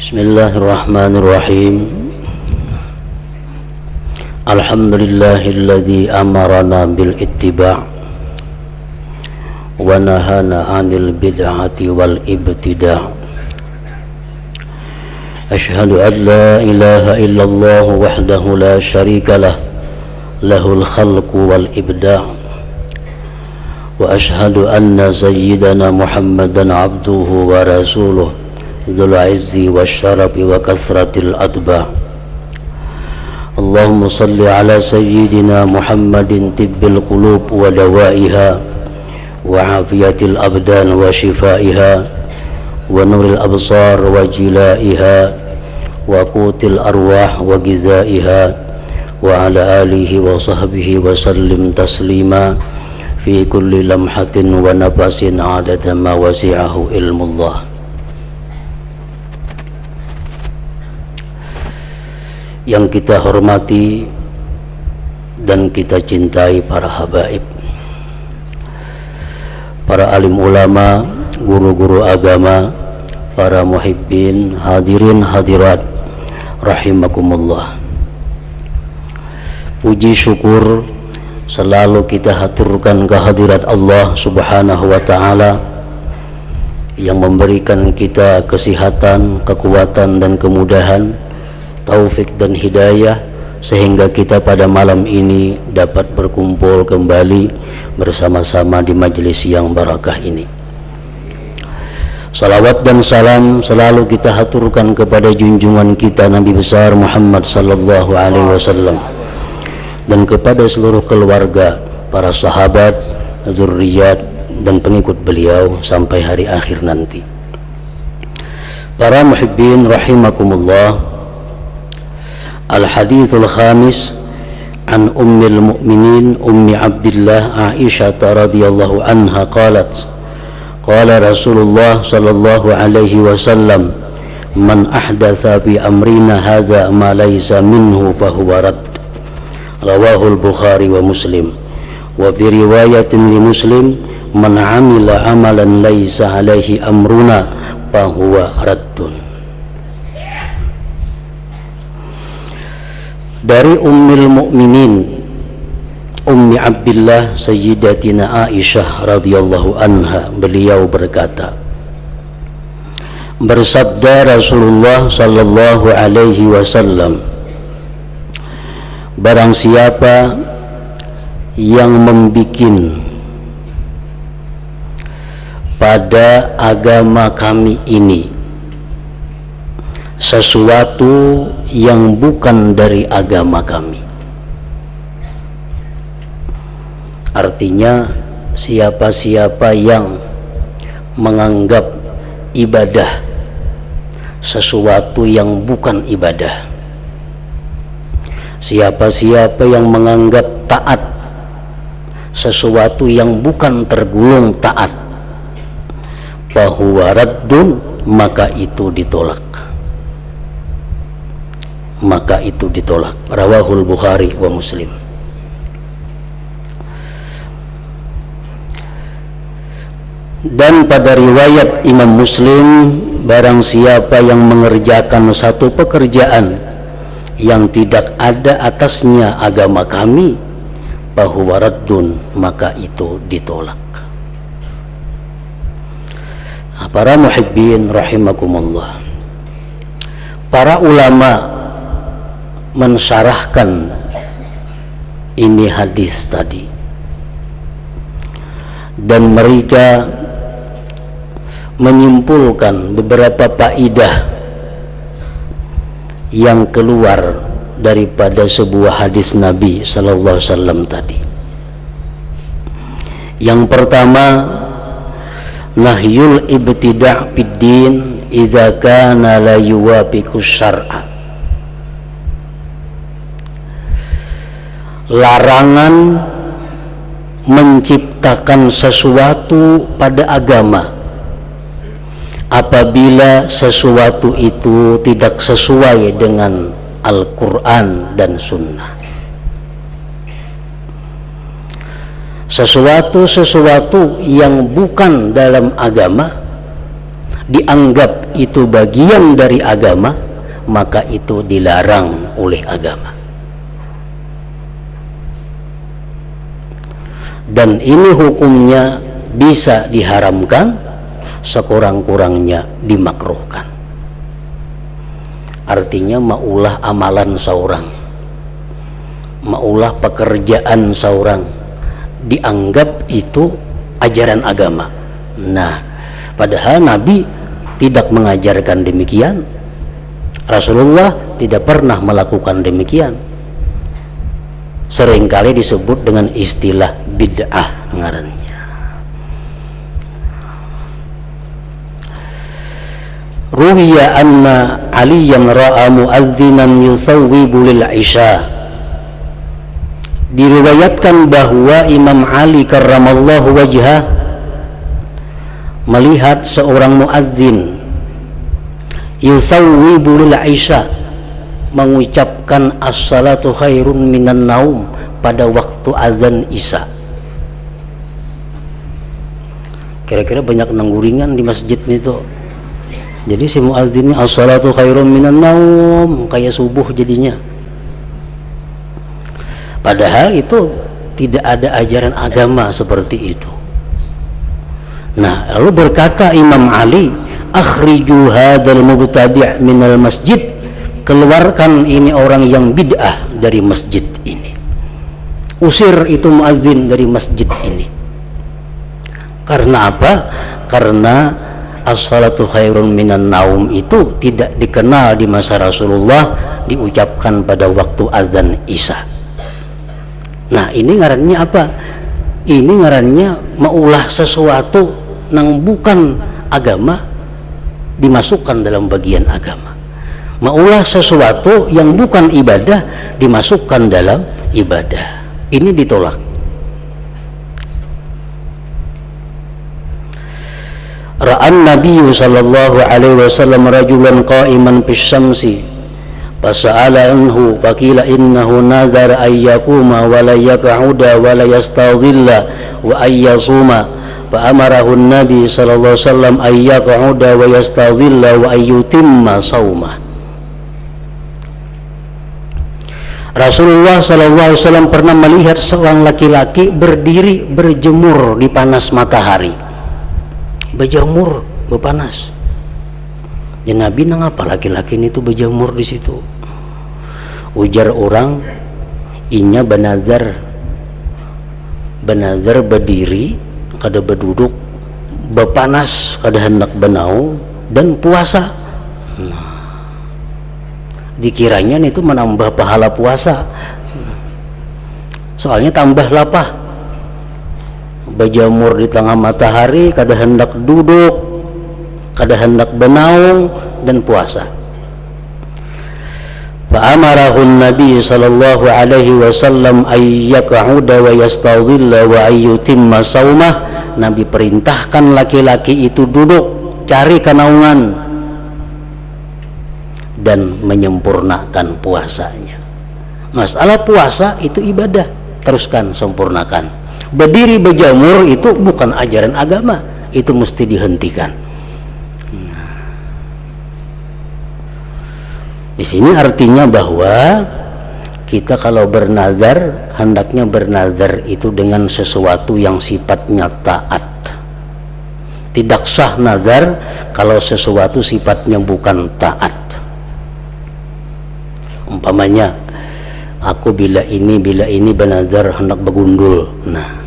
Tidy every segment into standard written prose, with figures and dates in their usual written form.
Bismillahirrahmanirrahim. Alhamdulillahilladzi amarana bil ittiba' wa nahana 'anil bid'ati wal ibtida'. Asyhadu an la ilaha illallah wahdahu la syarika lah, lahul khalqu wal ibda'. Wa asyhadu anna sayyidana Muhammadan 'abduhu wa rasuluh dzul 'izzi wasyarafi wa kasratil atba'. Allahumma salli ala sayyidina Muhammadin tibbil qulub wa dawaiha wa afiyatil abdan wa shifaiha wa nuril absar wa jilaiha wa qutil arwah wa gizaiha wa ala alihi wa sahbihi wa sallim taslima fi kulli lamhatin wa nafasin adada ma wasi'ahu ilmullah. Yang kita hormati dan kita cintai para habaib, para alim ulama, guru-guru agama, para muhibbin, hadirin hadirat rahimakumullah. Puji syukur selalu kita haturkan kehadirat Allah Subhanahu wa ta'ala yang memberikan kita kesehatan, kekuatan dan kemudahan, taufik dan hidayah, sehingga kita pada malam ini dapat berkumpul kembali bersama-sama di majelis yang barakah ini. Salawat dan salam selalu kita haturkan kepada junjungan kita Nabi besar Muhammad sallallahu alaihi wasallam dan kepada seluruh keluarga, para sahabat, zurriyat dan pengikut beliau sampai hari akhir nanti. Para muhibbin rahimakumullah, Al-Hadithul Khamis an Ummil Mu'minin Ummi Abdillah Aisyah radhiyallahu anha qalat qala Rasulullah sallallahu alaihi wasallam man ahdatha bi amrina hadza ma laysa minhu fahuwa rad. Rawahul Bukhari wa Muslim. Wa fi riwayatin li Muslim man amila amalan laysa alaihi amruna fahuwa raddun. Dari Ummul Mukminin Ummi Abdillah Sayyidatina Aisyah radhiyallahu anha, beliau berkata, bersabda Rasulullah sallallahu alaihi wasallam, barang siapa yang membikin pada agama kami ini sesuatu yang bukan dari agama kami. Artinya siapa-siapa yang menganggap ibadah sesuatu yang bukan ibadah, siapa-siapa yang menganggap taat sesuatu yang bukan tergolong taat, fahuwa raddun, maka itu ditolak. Maka itu ditolak. Rawahul Bukhari wa Muslim. Dan pada riwayat Imam Muslim, barang siapa yang mengerjakan satu pekerjaan yang tidak ada atasnya agama kami, fahuwa raddun, maka itu ditolak. Para muhibbin rahimakumullah, para ulama mensyarahkan ini hadis tadi, dan mereka menyimpulkan beberapa faedah yang keluar daripada sebuah hadis Nabi sallallahu alaihi wasallam tadi. Yang pertama, nahyul ibtida' fid din idza kana la yuwafiqu syar'a. Larangan menciptakan sesuatu pada agama apabila sesuatu itu tidak sesuai dengan Al-Quran dan Sunnah. Sesuatu yang bukan dalam agama dianggap itu bagian dari agama, maka itu dilarang oleh agama. Dan ini hukumnya bisa diharamkan, sekurang-kurangnya dimakruhkan. Artinya maulah amalan seorang, maulah pekerjaan seorang, dianggap itu ajaran agama. Nah, padahal Nabi tidak mengajarkan demikian, Rasulullah tidak pernah melakukan demikian. Seringkali disebut dengan istilah bid'ah ngarannya. Ruwiya anna Aliyan ra'a muadzinan yusawwibu lil isya. Diriwayatkan bahwa Imam Ali karramallahu wajhah melihat seorang muazzin yusawwibu lil isya, mengucapkan as-salatu khairun minan naum pada waktu azan isya. Kira-kira banyak nangguringan di masjid itu. Jadi si muazzin ini as-salatu khairun minan naum, kayak subuh jadinya. Padahal itu tidak ada ajaran agama seperti itu. Nah, lalu berkata Imam Ali, akhriju hadzal mubtadi' minal masjid, keluarkan ini orang yang bid'ah dari masjid ini, usir itu muazzin dari masjid ini. Karena apa? Karena as-salatu khairun minan naum itu tidak dikenal di masa Rasulullah diucapkan pada waktu azan isya. Nah, ini ngarannya apa? Ini ngarannya maulah sesuatu nang bukan agama dimasukkan dalam bagian agama. Maulah sesuatu yang bukan ibadah dimasukkan dalam ibadah. Ini ditolak. Ra'an Nabi sallallahu alaihi wasallam rajulan qa'iman fis syamsi fasa'ala anhu faqila innahu nadhara ay yaquma wa la yaq'uda wa la yastadhilla wa ay yasuma fa amarahu an-nabi sallallahu alaihi wasallam ay yaq'uda wa yastadhilla wa ay yutimma shaumah. Rasulullah sallallahu alaihi wasallam pernah melihat seorang laki-laki berdiri berjemur di panas matahari. Berjemur, berpanas. Ya Nabi nang apa laki-laki ini tuh berjemur di situ? Ujar orang, inya banazar berdiri, kada berduduk, berpanas, kada hendak benau dan puasa. Nah, dikiranya itu menambah pahala puasa, soalnya tambah lapah. Berjemur di tengah matahari, kada hendak duduk, kada hendak benaung dan puasa. Fa'amarahun Nabi sallallahu alaihi wasallam ay yaq'uda wa yastadhilla wa ay yutimma shaumah. Nabi perintahkan laki-laki itu duduk, cari kenaungan dan menyempurnakan puasanya. Masalah puasa itu ibadah, teruskan sempurnakan. Berdiri berjemur itu bukan ajaran agama, itu mesti dihentikan. Di sini artinya bahwa kita kalau bernazar, hendaknya bernazar itu dengan sesuatu yang sifatnya taat. Tidak sah nazar kalau sesuatu sifatnya bukan taat. Umpamanya, aku bila ini bernazar hendak begundul. Nah,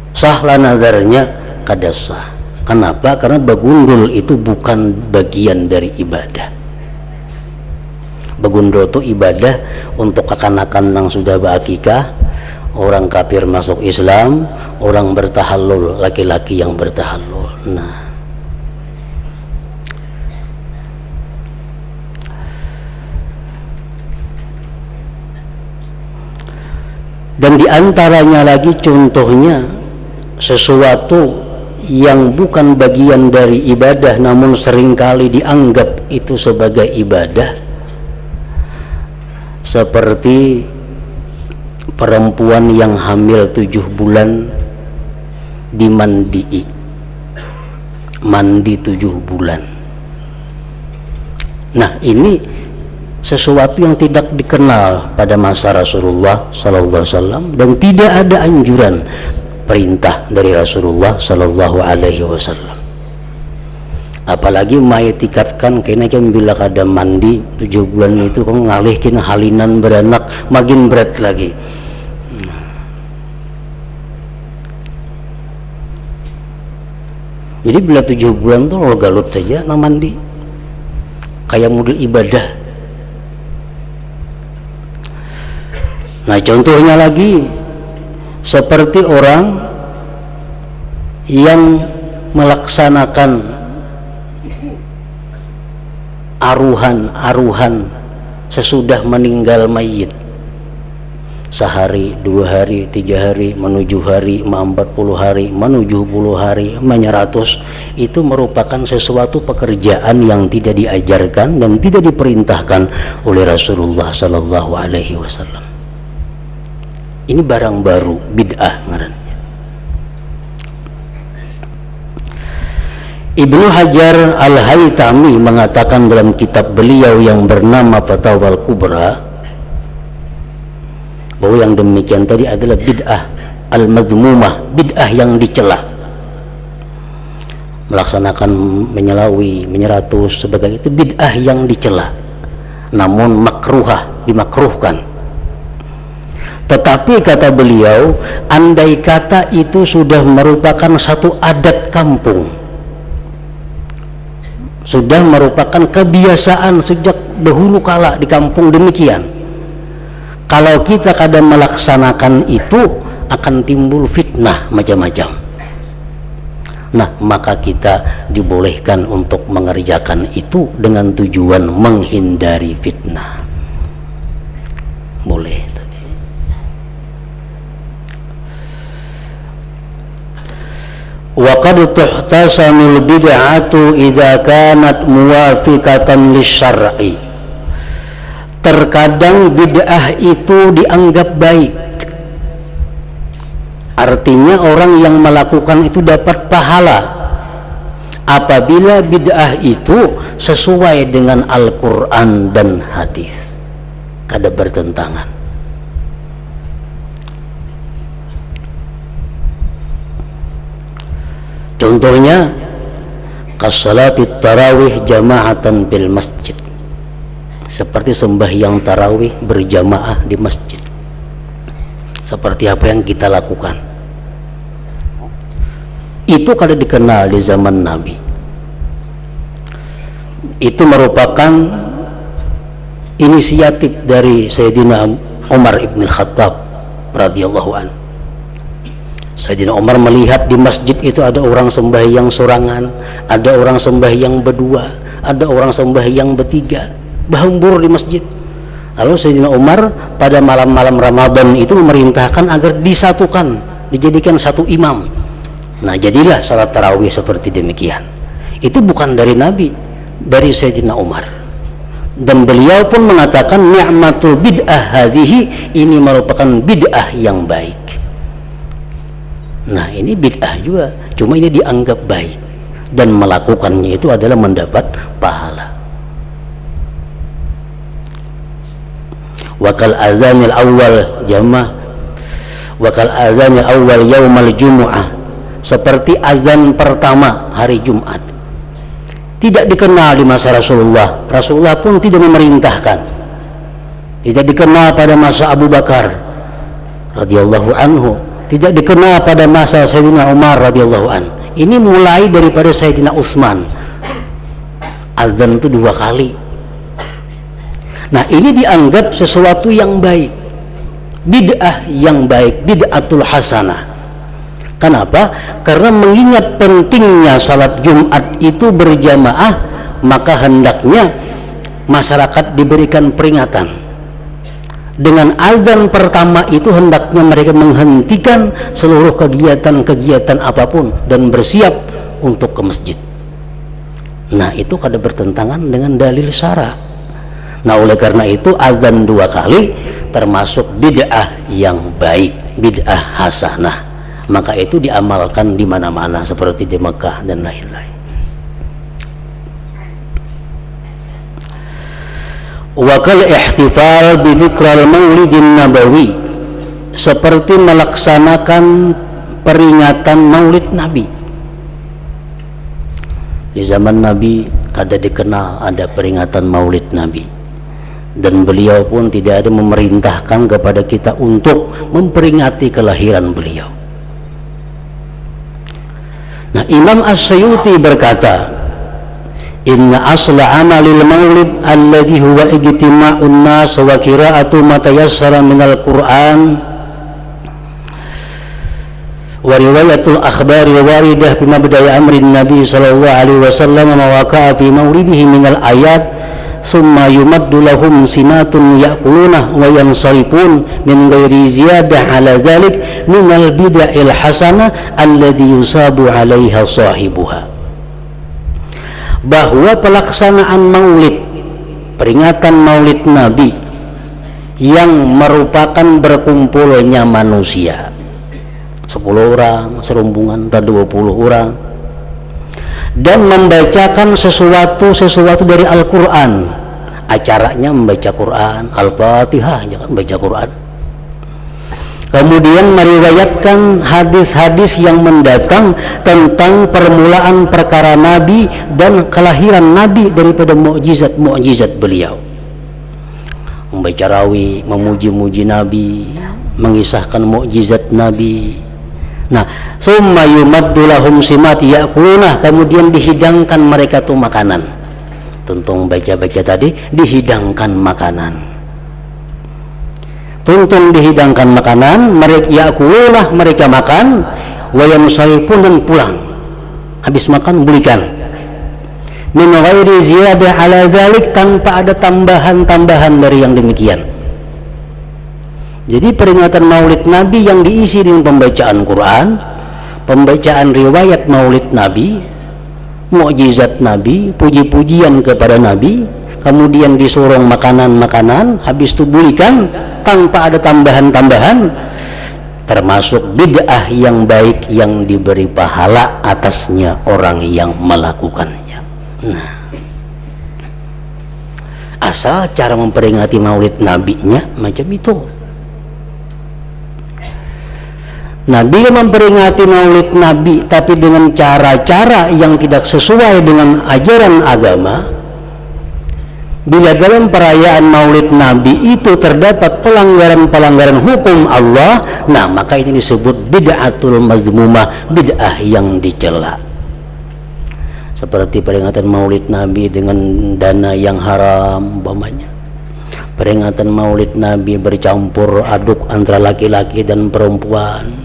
sahlah nazarnya, kada sah. Kenapa? Karena begundul itu bukan bagian dari ibadah. Begundul itu ibadah untuk kekanak-kanak yang sudah berakikah, orang kafir masuk Islam, orang bertahallul, laki-laki yang bertahallul. Nah, dan diantaranya lagi contohnya sesuatu yang bukan bagian dari ibadah namun seringkali dianggap itu sebagai ibadah, seperti perempuan yang hamil 7 bulan dimandii. mandi 7 bulan. Nah, ini sesuatu yang tidak dikenal pada masa Rasulullah sallallahu alaihi wasallam, dan tidak ada anjuran perintah dari Rasulullah sallallahu alaihi wasallam. Apalagi maitikatkan kena kan bila kada mandi 7 bulan itu kamu ngalihkin halinan beranak makin berat lagi. Jadi bila 7 bulan tuh lo galut saja nah mandi kayak model ibadah. Nah, contohnya lagi seperti orang yang melaksanakan aruhan sesudah meninggal mayit, sehari, 2 hari, 3 hari, menuju hari, 40 hari, menuju 10 hari, 100, itu merupakan sesuatu pekerjaan yang tidak diajarkan dan tidak diperintahkan oleh Rasulullah sallallahu alaihi wasallam. Ini barang baru, bid'ah ngarannya. Ibnu Hajar Al-Haytami mengatakan dalam kitab beliau yang bernama Fatawal Kubra bahwa yang demikian tadi adalah bid'ah al-madhmumah, bid'ah yang dicela. Melaksanakan menyelawi, 100 sebagai itu bid'ah yang dicela, namun makruhah, dimakruhkan. Tetapi kata beliau, andai kata itu sudah merupakan satu adat kampung, sudah merupakan kebiasaan sejak dahulu kala di kampung demikian, kalau kita kadang melaksanakan itu akan timbul fitnah macam-macam. Nah, maka kita dibolehkan untuk mengerjakan itu dengan tujuan menghindari fitnah. Boleh tadi. Wa qad tuhtasamul bid'atu idza kanat muwafiqatan lisyar'i. Terkadang bid'ah itu dianggap baik, artinya orang yang melakukan itu dapat pahala apabila bid'ah itu sesuai dengan Al-Quran dan hadis, kada bertentangan. Contohnya kasalatit tarawih jama'atan bil masjid, seperti sembahyang tarawih berjamaah di masjid. Seperti apa yang kita lakukan itu kada dikenal di zaman Nabi. Itu merupakan inisiatif dari Sayyidina Umar ibn Khattab radhiyallahu an. Sayyidina Umar melihat di masjid itu ada orang sembahyang sorangan, ada orang sembahyang berdua, ada orang sembahyang bertiga, berhembur di masjid. Lalu Sayyidina Umar pada malam-malam Ramadan itu memerintahkan agar disatukan, dijadikan satu imam. Nah, jadilah salat tarawih seperti demikian. Itu bukan dari Nabi, dari Sayyidina Umar. Dan beliau pun mengatakan ni'matul bid'ah hadhihi, ini merupakan bid'ah yang baik. Nah, ini bid'ah juga, cuma ini dianggap baik dan melakukannya itu adalah mendapat pahala. Wakal azanil awal jamaah, wakal azanil awal yaumal jumu'ah, seperti azan pertama hari Jumat, tidak dikenal di masa Rasulullah. Rasulullah pun tidak memerintahkan, tidak dikenal pada masa Abu Bakar radhiyallahu anhu, tidak dikenal pada masa Sayyidina Umar radhiyallahu an. Ini mulai daripada Sayyidina Utsman, azan itu 2 kali. Nah, ini dianggap sesuatu yang baik, bid'ah yang baik, bid'atul hasanah. Kenapa? Karena mengingat pentingnya salat Jumat itu berjamaah, maka hendaknya masyarakat diberikan peringatan. Dengan azan pertama itu hendaknya mereka menghentikan seluruh kegiatan-kegiatan apapun dan bersiap untuk ke masjid. Nah, itu kada bertentangan dengan dalil syara'. Nah, oleh karena itu azan 2 kali termasuk bid'ah yang baik, bid'ah hasanah. Maka itu diamalkan di mana-mana seperti di Mekah dan lain-lain. Wa kal ihtifal bi dzikral maulidin nabawi, seperti melaksanakan peringatan maulid Nabi. Di zaman Nabi kada dikenal ada peringatan maulid Nabi, dan beliau pun tidak ada memerintahkan kepada kita untuk memperingati kelahiran beliau. Nah, Imam As-Suyuti berkata, inna asla amalil maulid alladhi huwa ijtima'un nas wa qira'atu ma tayassara minal Qur'an wa riwayatul akhbari waridah fi mabda'i amrin nabi sallallahu alaihi wasallam ma waqa'a fi maulidihi minal ayat summa yumaddu lahum sinatun ya'kuluna wa yansarifun min ghairi ziyadah ala dhalik minal bid'il hasanah alladhi yusabu 'alaiha sahibuha. Bahwa pelaksanaan maulid, peringatan maulid Nabi yang merupakan berkumpulnya manusia 10 orang, serombongan, 20 orang, dan membacakan sesuatu dari Al-Quran. Acaranya membaca Quran, Al-Fatihah, jangan baca Quran. Kemudian meriwayatkan hadis-hadis yang mendatang tentang permulaan perkara Nabi dan kelahiran Nabi daripada mukjizat-mukjizat beliau. Membaca rawi, memuji-muji Nabi, mengisahkan mukjizat Nabi. Nah, summa yumaddu lahum simat ya'kuluna, kemudian dihidangkan mereka tuh makanan. Tuntung baca-baca tadi, dihidangkan makanan. Tuntung dihidangkan makanan, mereka ya'kuluna, mereka makan, wa yansarifun, dan pulang. Habis makan belikan. Min ghairi ziyadah ala dzalik, tanpa ada tambahan-tambahan dari yang demikian. Jadi peringatan maulid Nabi yang diisi dengan pembacaan Quran, pembacaan riwayat maulid Nabi, mukjizat Nabi, puji-pujian kepada Nabi, kemudian disorong makanan-makanan, habis itu bulikan tanpa ada tambahan-tambahan, termasuk bid'ah yang baik yang diberi pahala atasnya orang yang melakukannya. Nah, asal cara memperingati maulid Nabi-nya macam itu. Nabi memperingati maulid Nabi tapi dengan cara-cara yang tidak sesuai dengan ajaran agama. Bila dalam perayaan maulid Nabi itu terdapat pelanggaran-pelanggaran hukum Allah, nah maka ini disebut bid'atul mazmumah, bid'ah yang dicela. Seperti peringatan maulid Nabi dengan dana yang haram umpamanya. Peringatan maulid Nabi bercampur aduk antara laki-laki dan perempuan.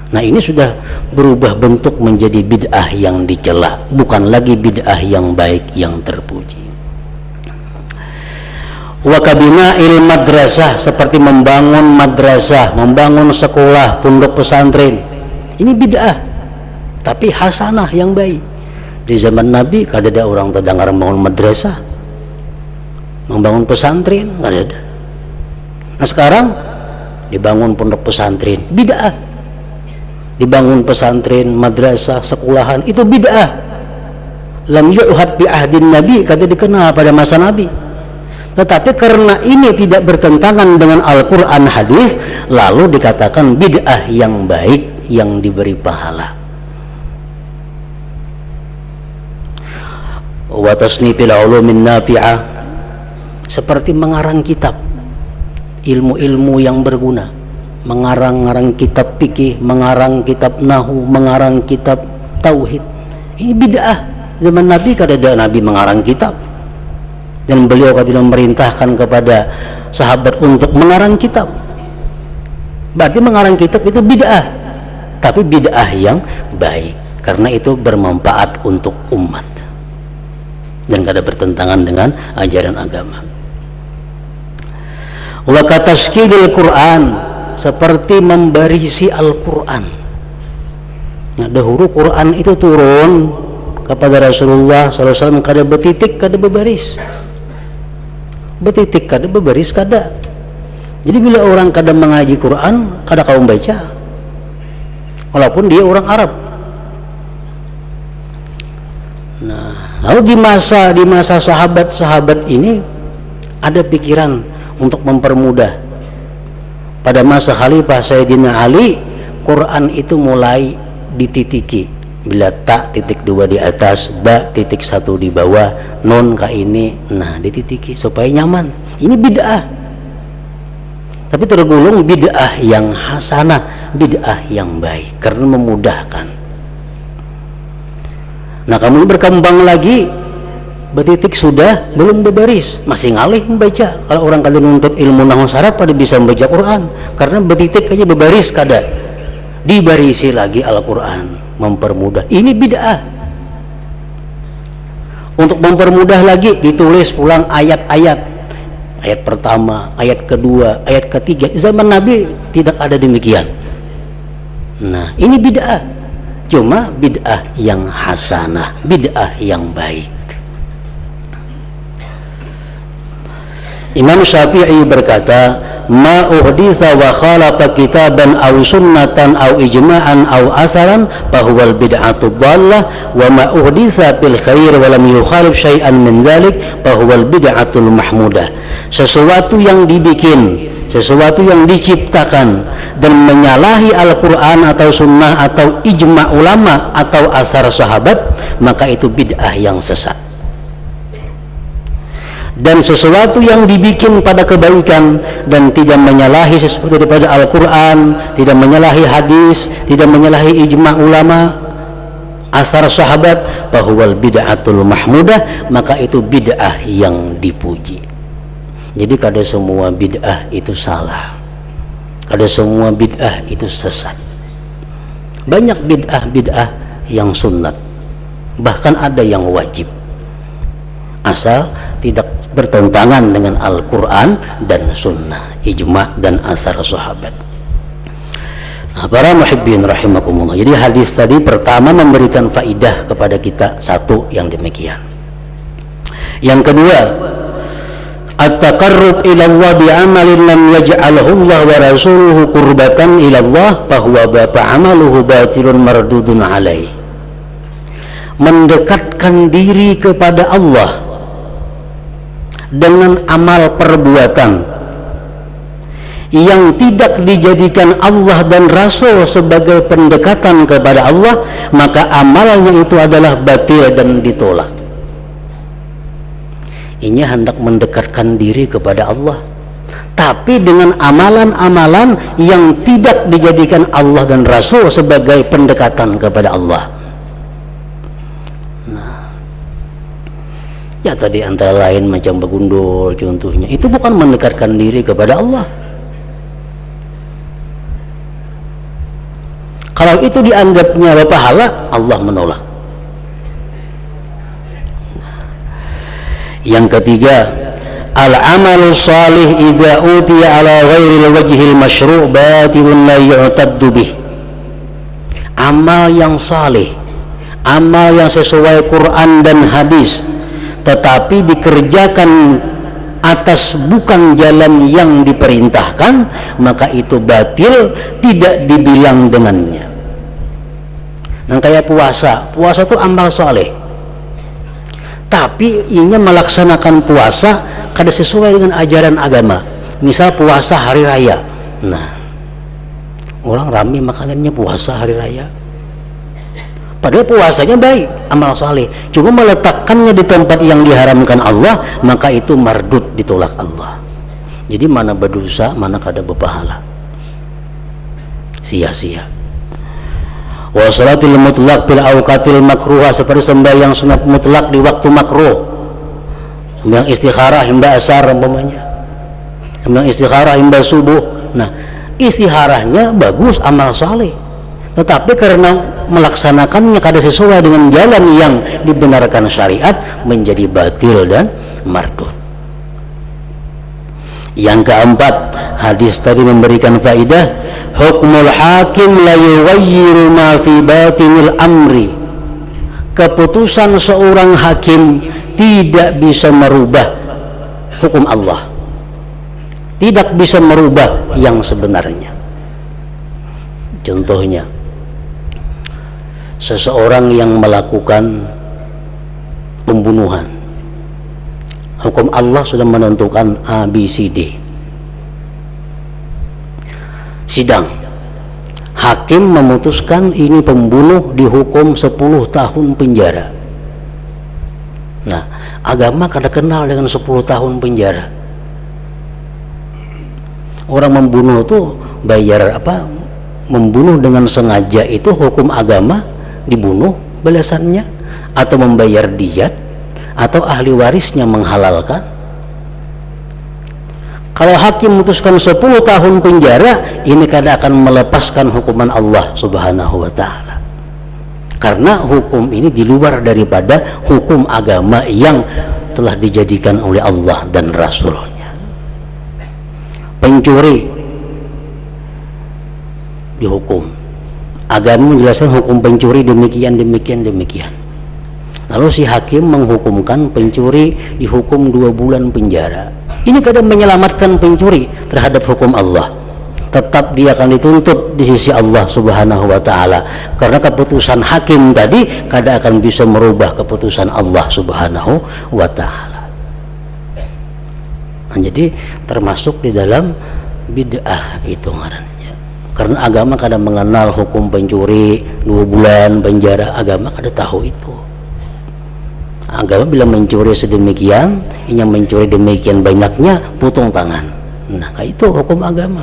Nah, ini sudah berubah bentuk menjadi bid'ah yang dicela, bukan lagi bid'ah yang baik yang terpuji. Wa kabina'il madrasah, seperti membangun madrasah, membangun sekolah, pondok pesantren. Ini bid'ah, tapi hasanah yang baik. Di zaman Nabi kada ada orang terdengar membangun madrasah, membangun pesantren, kada ada. Nah, sekarang dibangun pondok pesantren, bid'ah. Dibangun pesantren, madrasah, sekolahan, itu bid'ah. Lam yu'had bi ahdin Nabi, kata dikenal pada masa Nabi. Tetapi karena ini tidak bertentangan dengan Al-Quran hadis, lalu dikatakan bid'ah yang baik yang diberi pahala. Wa tasnifil ulumin nafi'ah, seperti mengarang kitab, ilmu-ilmu yang berguna. Mengarang-arang kitab fikih, mengarang kitab nahu, mengarang kitab tauhid. Ini bid'ah. Zaman Nabi kada ada Nabi mengarang kitab, dan beliau kada memerintahkan kepada sahabat untuk mengarang kitab. Berarti mengarang kitab itu bid'ah, tapi bid'ah yang baik, karena itu bermanfaat untuk umat dan kada bertentangan dengan ajaran agama. Wa kataskidil Quran, seperti membarisi Al-Quran. Nah, dahulu Quran itu turun kepada Rasulullah SAW, kada betitik, kada bebaris. Betitik kada bebaris kada. Jadi bila orang kada mengaji Quran, kada kau membaca, walaupun dia orang Arab. Nah, Lalu di masa sahabat-sahabat ini ada pikiran untuk mempermudah. Pada masa Khalifah Sayyidina Ali, Quran itu mulai dititiki. Bila ta titik 2 di atas, ba titik 1 di bawah, nun ka ini, nah dititiki supaya nyaman. Ini bid'ah. Tapi tergolong bid'ah yang hasanah, bid'ah yang baik karena memudahkan. Nah, kamu berkembang lagi, betitik sudah belum berbaris, masih ngalih membaca. Kalau orang kalian nuntut ilmu nahwu saraf pada bisa membaca Quran, karena betitik aja berbaris kada. Dibarisi lagi Al-Quran, mempermudah. Ini bid'ah. Untuk mempermudah lagi ditulis pulang ayat-ayat. Ayat pertama, ayat kedua, ayat ketiga. Zaman Nabi tidak ada demikian. Nah, ini bid'ah. Cuma bid'ah yang hasanah, bid'ah yang baik. Imam Syafi'i berkata, ma uhditha wa khalafa kitaban aw sunnatan aw ijma'an aw asaran fahuwal bid'atu dhallah, wa ma uhditha bil khair wa lam yukhalif syai'an min dhalik fahuwal bid'atul mahmudah. Sesuatu yang dibikin, sesuatu yang diciptakan dan menyalahi Al-Quran atau sunnah atau ijma' ulama atau asar sahabat, maka itu bid'ah yang sesat. Dan sesuatu yang dibikin pada kebaikan dan tidak menyalahi sesuatu daripada Al-Quran, tidak menyalahi hadis, tidak menyalahi ijma' ulama, asar sahabat, fahuwal bid'atul mahmudah, maka itu bid'ah yang dipuji. Jadi kada semua bid'ah itu salah, kada semua bid'ah itu sesat. Banyak bid'ah yang sunnat, bahkan ada yang wajib, asal tidak bertentangan dengan Al-Quran dan sunnah, ijma' dan asar sahabat. Nah, para muhibbin rahimakumullah, jadi hadis tadi pertama memberikan faidah kepada kita satu yang demikian. Yang kedua, at-taqarrub ila Allah bi'amalin lam yaj'alhu Allah wa rasuluhu qurbatan ila Allah fahuwa amaluhu batilun mardudun alaih. Mendekatkan diri kepada Allah dengan amal perbuatan yang tidak dijadikan Allah dan Rasul sebagai pendekatan kepada Allah, maka amalnya itu adalah batil dan ditolak. Ini hendak mendekatkan diri kepada Allah, tapi dengan amalan-amalan yang tidak dijadikan Allah dan Rasul sebagai pendekatan kepada Allah. Ya tadi antara lain macam begundul contohnya, itu bukan mendekatkan diri kepada Allah. Kalau itu dianggapnya berpahala, Allah menolak. Yang ketiga, al-amalu salih idza utiya ala ghairil wajhil masyru' batilun la yu'taddu bih. Amal yang salih, amal yang sesuai Quran dan hadis, tetapi dikerjakan atas bukan jalan yang diperintahkan, maka itu batil, tidak dibilang dengannya. Nah, kayak puasa itu amal soleh, tapi ingin melaksanakan puasa kada sesuai dengan ajaran agama. Misal puasa hari raya, nah orang ramai makanannya puasa hari raya, padahal puasanya baik, amal saleh, cuma meletakkannya di tempat yang diharamkan Allah, maka itu mardud, ditolak Allah. Jadi mana berdosa, mana kada berpahala, sia-sia. Wa salatul mutlaq fil awqatil makruha, seperti sembahyang sunat mutlak di waktu makruh, sembahyang istikharah hingga asar umpamanya, sembahyang istikharah hingga subuh. Nah, istikharahnya bagus, amal saleh, tetapi karena melaksanakannya kada sesuai dengan jalan yang dibenarkan syariat, menjadi batil dan mardud. Yang keempat, hadis tadi memberikan faidah, hukmul hakim la yughayyiru ma fi batinil amri. Keputusan seorang hakim tidak bisa merubah hukum Allah, tidak bisa merubah yang sebenarnya. Contohnya, seseorang yang melakukan pembunuhan. Hukum Allah sudah menentukan ABCD. Sidang, hakim memutuskan ini pembunuh, dihukum 10 tahun penjara. Nah, agama kada kenal dengan 10 tahun penjara. Orang membunuh itu bayar apa? Membunuh dengan sengaja itu hukum agama, dibunuh balasannya, atau membayar diat, atau ahli warisnya menghalalkan. Kalau hakim memutuskan 10 tahun penjara, ini kada akan melepaskan hukuman Allah Subhanahu wa ta'ala, karena hukum ini di luar daripada hukum agama yang telah dijadikan oleh Allah dan Rasulnya. Pencuri dihukum, agama menjelaskan hukum pencuri demikian. Lalu si hakim menghukumkan pencuri dihukum 2 bulan penjara. Ini kadang menyelamatkan pencuri terhadap hukum Allah. Tetap dia akan dituntut di sisi Allah Subhanahu wa ta'ala, karena keputusan hakim tadi kadang akan bisa merubah keputusan Allah Subhanahu wa ta'ala. Nah, jadi termasuk di dalam bid'ah itu ngarannya, karena agama kadang mengenal hukum pencuri 2 bulan penjara. Agama kada tahu itu. Agama bila mencuri sedemikian, yang mencuri demikian banyaknya, potong tangan. Nah, itu hukum agama.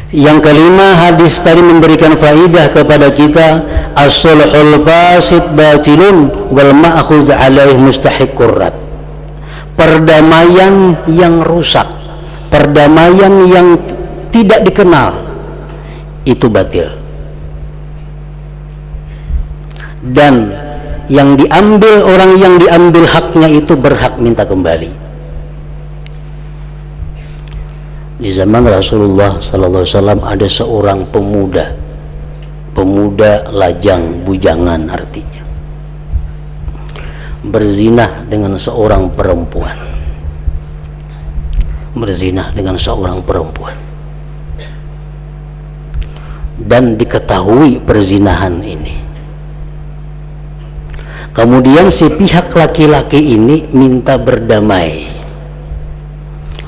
Yang kelima, hadis tadi memberikan faidah kepada kita, as-sulhul fasid batilun wal ma'khuz alaih mustahiqur rad. Perdamaian yang rusak, perdamaian yang tidak dikenal, itu batil, dan yang diambil, orang yang diambil haknya itu berhak minta kembali. Di zaman Rasulullah sallallahu alaihi wasallam ada seorang pemuda lajang bujangan, artinya berzinah dengan seorang perempuan. Dan diketahui perzinahan ini. Kemudian si pihak laki-laki ini minta berdamai.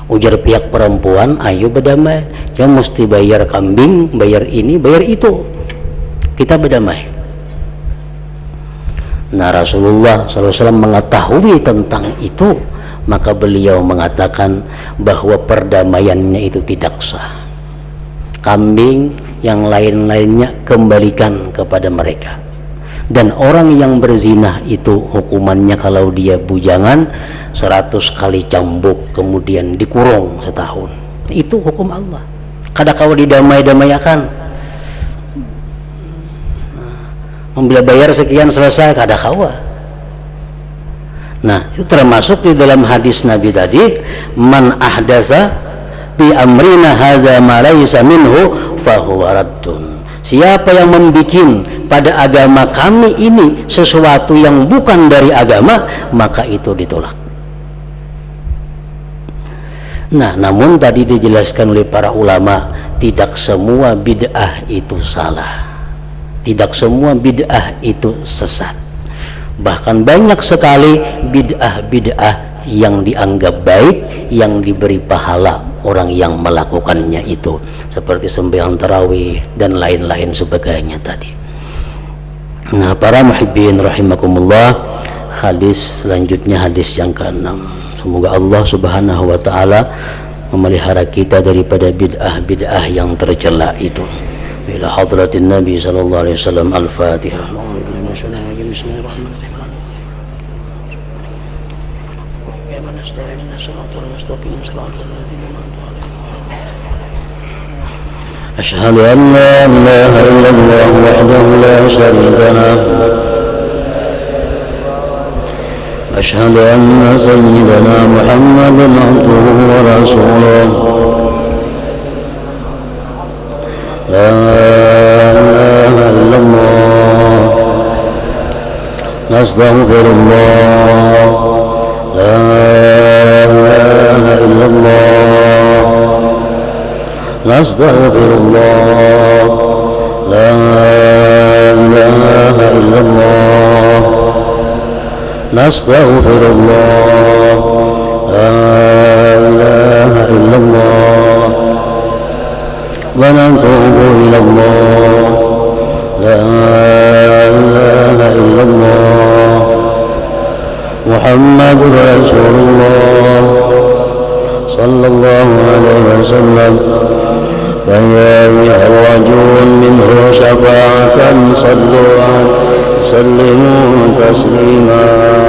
Ujar pihak perempuan, ayo berdamai, jangan mesti bayar kambing, bayar ini, bayar itu, kita berdamai. Nah, Rasulullah SAW mengetahui tentang itu, maka beliau mengatakan bahwa perdamaiannya itu tidak sah. Kambing yang lain-lainnya kembalikan kepada mereka. Dan orang yang berzinah itu hukumannya kalau dia bujangan 100 kali cambuk, kemudian dikurung setahun. Itu hukum Allah. Kada kau didamai-damaiakan, membela bayar sekian selesai, kada kawa. Nah, itu termasuk di dalam hadis Nabi tadi, man ahdasa bi amrina hadza ma laysa minhu fahuwa raddun. Siapa yang membikin pada agama kami ini sesuatu yang bukan dari agama, maka itu ditolak. Nah, namun tadi dijelaskan oleh para ulama, tidak semua bid'ah itu salah, tidak semua bid'ah itu sesat. Bahkan banyak sekali bid'ah yang dianggap baik, yang diberi pahala orang yang melakukannya itu, seperti sembahyang tarawih dan lain-lain sebagainya tadi. Nah, para muhibbin rahimakumullah, hadis selanjutnya hadis yang ke-6. Semoga Allah Subhanahu wa ta'ala memelihara kita daripada bid'ah yang tercela itu. Ila hadratin Nabi sallallahu alaihi wasallam. Al-Fatihah. Bismillahirrahmanirrahim. أشهد أن لا إله إلا الله وحده لا شريك له أشهد أن سيدنا محمدا عبده ورسوله لا إله إلا الله نستغفر الله لا إله إلا الله نستغفر الله لا إله إلا الله نستغفر الله لا إله إلا الله ونتوب إلى الله لا إله إلا الله محمد رسول الله صلى الله عليه وسلم فيا أيها الرجل منه شفاعة صلوا وسلموا تسليما